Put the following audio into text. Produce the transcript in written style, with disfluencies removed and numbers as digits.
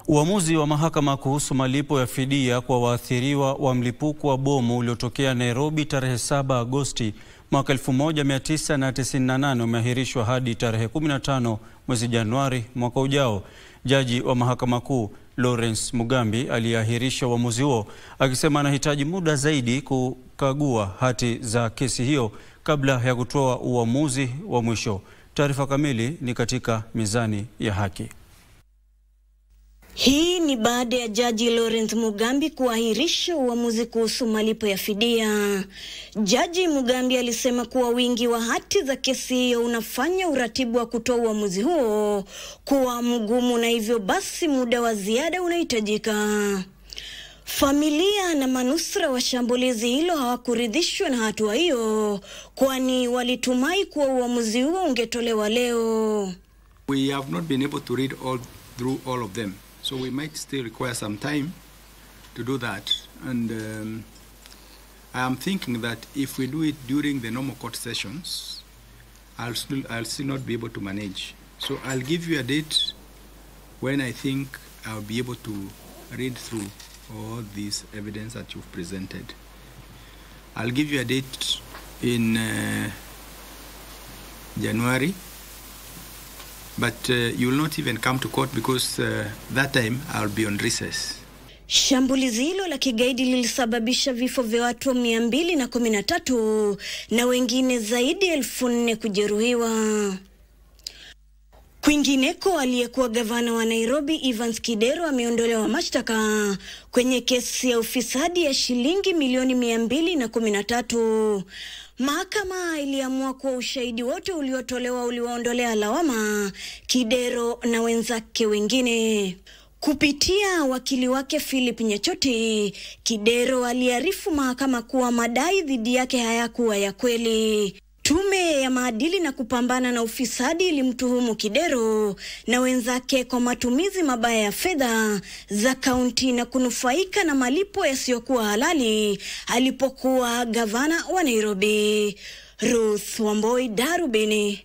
Uamuzi wa mahakama kuhusu malipo ya fidia kwa waathiriwa wa mlipuko wa bomu uliotokea Nairobi tarehe 7 Agosti mwaka 1998 umeahirishwa hadi tarehe 15 mwezi Januari mwaka ujao. Jaji wa mahakama kuu Lawrence Mugambi aliahirisha uamuzi huo akisema anahitaji muda zaidi kukagua hati za kesi hiyo kabla ya kutoa uamuzi wa mwisho. Taarifa kamili ni katika mizani ya haki. Hii ni baada ya Jaji Lawrence Mugambi kuahirisha uamuzi kuhusu malipo ya fidia. Jaji Mugambi alisema kuwa wingi wa hati za kesi hiyo unafanya uratibu wa kutoa uamuzi huo kuwa mgumu, na hivyo basi muda wa ziada unahitajika. Familia na manusura wa shambulizi hilo hawakuridhishwa na hatua hiyo, kwani walitumai kuwa uamuzi huo ungetolewa leo. We have not been able to read through all of them. So we might still require some time to do that. And I am thinking that if we do it during the normal court sessions, I'll still not be able to manage. So I'll give you a date when I think I'll be able to read through all this evidence that you've presented. I'll give you a date in January. But you will not even come to court because that time I'll be on recess. Shambulizi hilo la kigaidi lilisababisha vifo vya watu 213 na wengine zaidi ya 4,000 kujeruhiwa. Kwingineko, aliyekuwa gavana wa Nairobi Evans Kidero ameondolewa mashtaka kwenye kesi ya ufisadi ya shilingi milioni 213. Mahakama iliamua kuwa ushahidi wote uliotolewa uliwaondolea lawama Kidero na wenzake wengine. Kupitia wakili wake Philip Nyachoti, Kidero aliarifu mahakama kuwa madai dhidi yake hayakuwa ya kweli. Tume ya maadili na kupambana na ufisadi ilimtuhumu Kidero na wenzake kwa matumizi mabaya ya fedha za kaunti na kunufaika na malipo yasiyokuwa halali alipokuwa gavana wa Nairobi. Ruth Wamboi, Darubini.